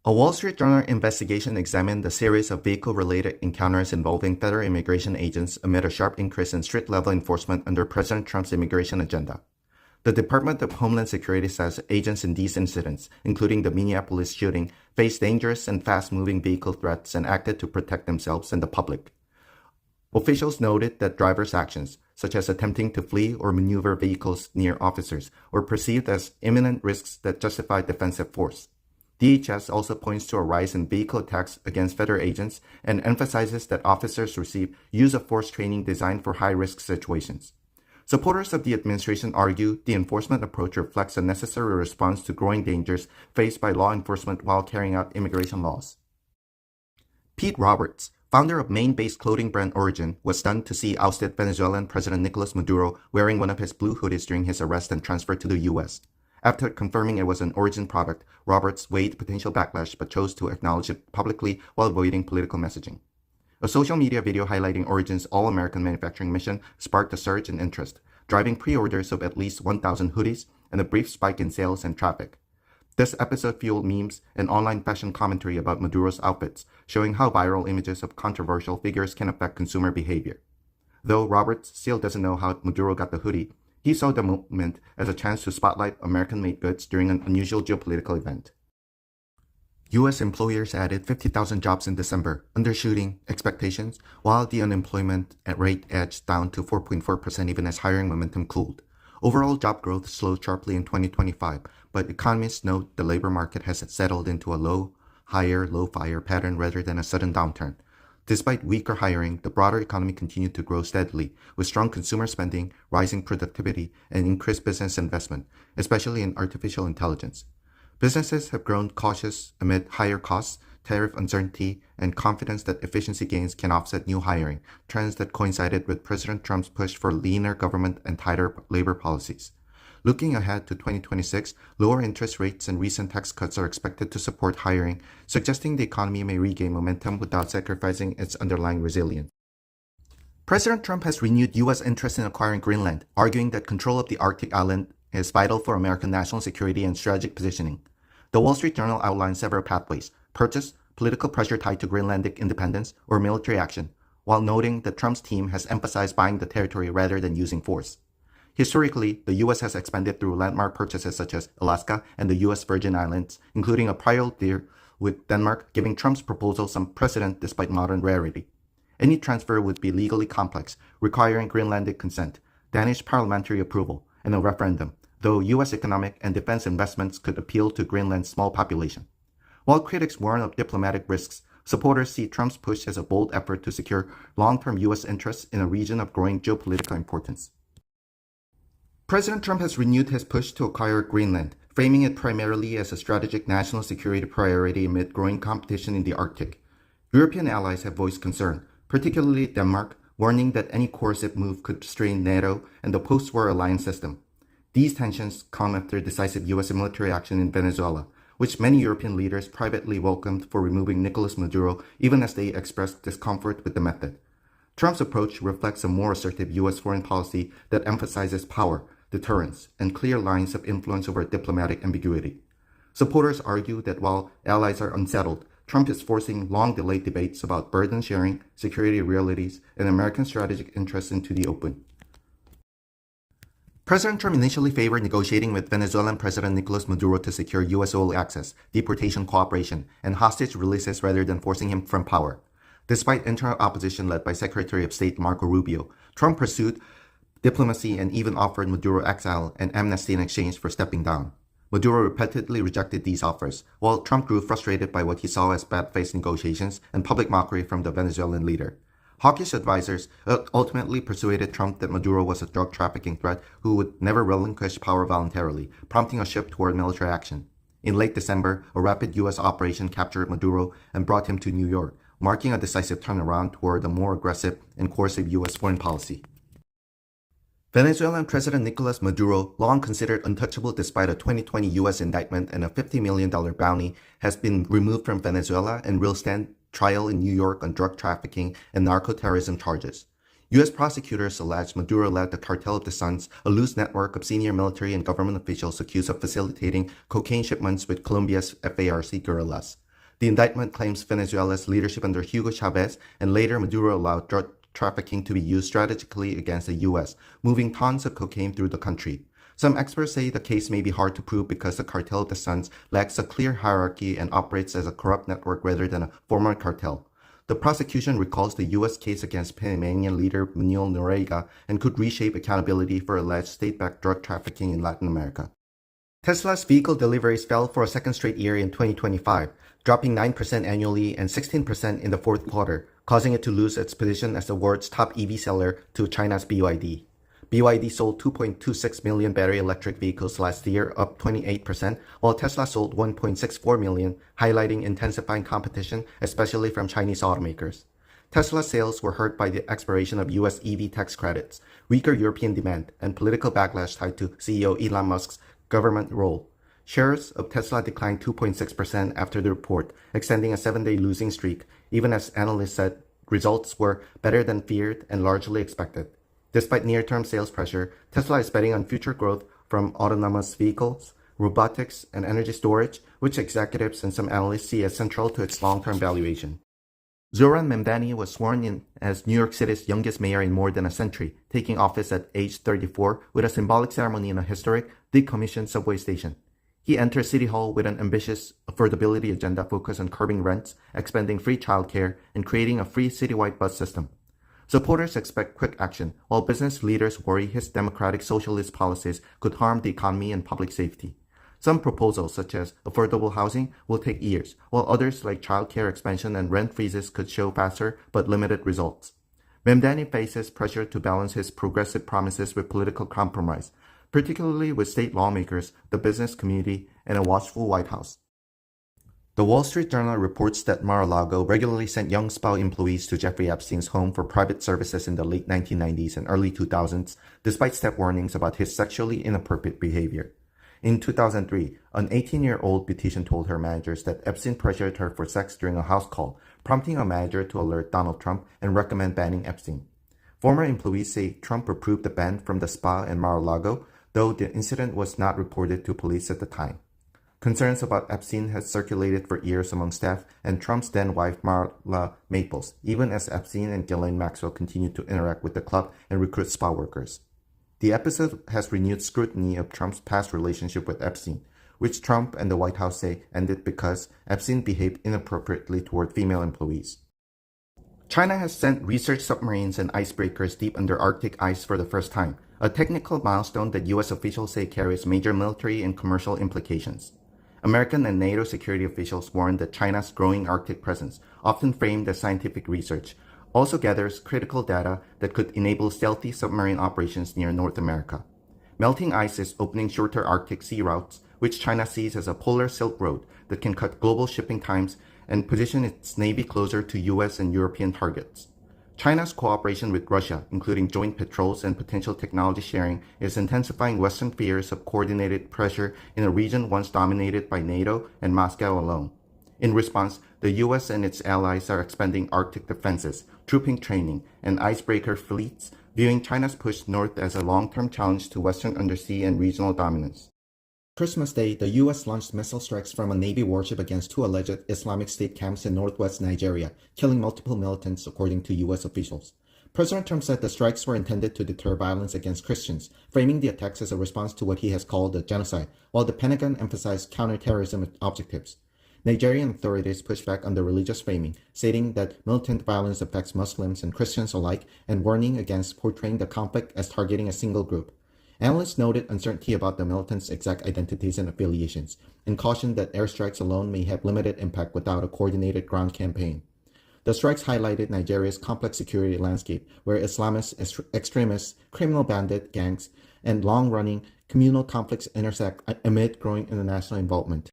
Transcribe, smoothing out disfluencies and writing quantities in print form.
A Wall Street Journal investigation examined a series of vehicle-related encounters involving federal immigration agents amid a sharp increase in street-level enforcement under President Trump's immigration agenda. The Department of Homeland Security says agents in these incidents, including the Minneapolis shooting, faced dangerous and fast-moving vehicle threats and acted to protect themselves and the public. Officials noted that drivers' actions, such as attempting to flee or maneuver vehicles near officers, were perceived as imminent risks that justified defensive force. DHS also points to a rise in vehicle attacks against federal agents and emphasizes that officers receive use-of-force training designed for high-risk situations. Supporters of the administration argue the enforcement approach reflects a necessary response to growing dangers faced by law enforcement while carrying out immigration laws. Pete Roberts, founder of Maine-based clothing brand Origin, was stunned to see ousted Venezuelan President Nicolas Maduro wearing one of his blue hoodies during his arrest and transfer to the U.S. After confirming it was an Origin product, Roberts weighed potential backlash but chose to acknowledge it publicly while avoiding political messaging. A social media video highlighting Origin's all-American manufacturing mission sparked a surge in interest, driving pre-orders of at least 1,000 hoodies and a brief spike in sales and traffic. This episode fueled memes and online fashion commentary about Maduro's outfits, showing how viral images of controversial figures can affect consumer behavior. Though Roberts still doesn't know how Maduro got the hoodie, he saw the movement as a chance to spotlight American-made goods during an unusual geopolitical event. U.S. employers added 50,000 jobs in December, undershooting expectations, while the unemployment rate edged down to 4.4% even as hiring momentum cooled. Overall job growth slowed sharply in 2025, but economists note the labor market has settled into a low-hire, low-fire pattern rather than a sudden downturn. Despite weaker hiring, the broader economy continued to grow steadily, with strong consumer spending, rising productivity, and increased business investment, especially in artificial intelligence. Businesses have grown cautious amid higher costs, tariff uncertainty, and confidence that efficiency gains can offset new hiring, trends that coincided with President Trump's push for leaner government and tighter labor policies. Looking ahead to 2026, lower interest rates and recent tax cuts are expected to support hiring, suggesting the economy may regain momentum without sacrificing its underlying resilience. President Trump has renewed U.S. interest in acquiring Greenland, arguing that control of the Arctic island is vital for American national security and strategic positioning. The Wall Street Journal outlines several pathways: purchase, political pressure tied to Greenlandic independence, or military action, while noting that Trump's team has emphasized buying the territory rather than using force. Historically, the U.S. has expanded through landmark purchases such as Alaska and the U.S. Virgin Islands, including a prior deal with Denmark, giving Trump's proposal some precedent despite modern rarity. Any transfer would be legally complex, requiring Greenlandic consent, Danish parliamentary approval, and a referendum, though U.S. economic and defense investments could appeal to Greenland's small population. While critics warn of diplomatic risks, supporters see Trump's push as a bold effort to secure long-term U.S. interests in a region of growing geopolitical importance. President Trump has renewed his push to acquire Greenland, framing it primarily as a strategic national security priority amid growing competition in the Arctic. European allies have voiced concern, particularly Denmark, warning that any coercive move could strain NATO and the post-war alliance system. These tensions come after decisive U.S. military action in Venezuela, which many European leaders privately welcomed for removing Nicolas Maduro, even as they expressed discomfort with the method. Trump's approach reflects a more assertive U.S. foreign policy that emphasizes power, deterrence, and clear lines of influence over diplomatic ambiguity. Supporters argue that while allies are unsettled, Trump is forcing long-delayed debates about burden sharing, security realities, and American strategic interests into the open. President Trump initially favored negotiating with Venezuelan President Nicolas Maduro to secure U.S. oil access, deportation cooperation, and hostage releases rather than forcing him from power. Despite internal opposition led by Secretary of State Marco Rubio, Trump pursued diplomacy and even offered Maduro exile and amnesty in exchange for stepping down. Maduro repeatedly rejected these offers, while Trump grew frustrated by what he saw as bad-faith negotiations and public mockery from the Venezuelan leader. Hawkish advisors ultimately persuaded Trump that Maduro was a drug trafficking threat who would never relinquish power voluntarily, prompting a shift toward military action. In late December, a rapid U.S. operation captured Maduro and brought him to New York, marking a decisive turnaround toward a more aggressive and coercive U.S. foreign policy. Venezuelan President Nicolas Maduro, long considered untouchable despite a 2020 U.S. indictment and a $50 million bounty, has been removed from Venezuela and will stand trial in New York on drug trafficking and narco-terrorism charges. U.S. prosecutors allege Maduro led the Cartel of the Suns, a loose network of senior military and government officials accused of facilitating cocaine shipments with Colombia's FARC guerrillas. The indictment claims Venezuela's leadership under Hugo Chavez and later Maduro allowed drug trafficking to be used strategically against the U.S., moving tons of cocaine through the country. Some experts say the case may be hard to prove because the Cartel of the Suns lacks a clear hierarchy and operates as a corrupt network rather than a formal cartel. The prosecution recalls the U.S. case against Panamanian leader Manuel Noriega and could reshape accountability for alleged state-backed drug trafficking in Latin America. Tesla's vehicle deliveries fell for a second straight year in 2025, dropping 9% annually and 16% in the fourth quarter, causing it to lose its position as the world's top EV seller to China's BYD. BYD sold 2.26 million battery electric vehicles last year, up 28%, while Tesla sold 1.64 million, highlighting intensifying competition, especially from Chinese automakers. Tesla sales were hurt by the expiration of U.S. EV tax credits, weaker European demand, and political backlash tied to CEO Elon Musk's government role. Shares of Tesla declined 2.6% after the report, extending a 7-day losing streak, even as analysts said results were better than feared and largely expected. Despite near-term sales pressure, Tesla is betting on future growth from autonomous vehicles, robotics, and energy storage, which executives and some analysts see as central to its long-term valuation. Zohran Mamdani was sworn in as New York City's youngest mayor in more than a century, taking office at age 34 with a symbolic ceremony in a historic, decommissioned subway station. He enters City Hall with an ambitious affordability agenda focused on curbing rents, expanding free childcare, and creating a free citywide bus system. Supporters expect quick action, while business leaders worry his democratic socialist policies could harm the economy and public safety. Some proposals, such as affordable housing, will take years, while others like childcare expansion and rent freezes could show faster but limited results. Mamdani faces pressure to balance his progressive promises with political compromise, particularly with state lawmakers, the business community, and a watchful White House. The Wall Street Journal reports that Mar-a-Lago regularly sent young SPAO employees to Jeffrey Epstein's home for private services in the late 1990s and early 2000s, despite step warnings about his sexually inappropriate behavior. In 2003, an 18-year-old beautician told her managers that Epstein pressured her for sex during a house call, prompting a manager to alert Donald Trump and recommend banning Epstein. Former employees say Trump approved the ban from the spa in Mar-a-Lago, though the incident was not reported to police at the time. Concerns about Epstein had circulated for years among staff and Trump's then-wife Marla Maples, even as Epstein and Ghislaine Maxwell continued to interact with the club and recruit spa workers. The episode has renewed scrutiny of Trump's past relationship with Epstein, which Trump and the White House say ended because Epstein behaved inappropriately toward female employees. China has sent research submarines and icebreakers deep under Arctic ice for the first time, a technical milestone that U.S. officials say carries major military and commercial implications. American and NATO security officials warned that China's growing Arctic presence, often framed as scientific research, also gathers critical data that could enable stealthy submarine operations near North America. Melting ice is opening shorter Arctic sea routes, which China sees as a polar Silk Road that can cut global shipping times and position its navy closer to U.S. and European targets. China's cooperation with Russia, including joint patrols and potential technology sharing, is intensifying Western fears of coordinated pressure in a region once dominated by NATO and Moscow alone. In response, the U.S. and its allies are expanding Arctic defenses, trooping training, and icebreaker fleets, viewing China's push north as a long-term challenge to Western undersea and regional dominance. Christmas Day, the U.S. launched missile strikes from a Navy warship against 2 alleged Islamic State camps in northwest Nigeria, killing multiple militants, according to U.S. officials. President Trump said the strikes were intended to deter violence against Christians, framing the attacks as a response to what he has called a genocide, while the Pentagon emphasized counterterrorism objectives. Nigerian authorities pushed back on the religious framing, stating that militant violence affects Muslims and Christians alike and warning against portraying the conflict as targeting a single group. Analysts noted uncertainty about the militants' exact identities and affiliations, and cautioned that airstrikes alone may have limited impact without a coordinated ground campaign. The strikes highlighted Nigeria's complex security landscape, where Islamist extremists, criminal bandit gangs, and long-running communal conflicts intersect amid growing international involvement.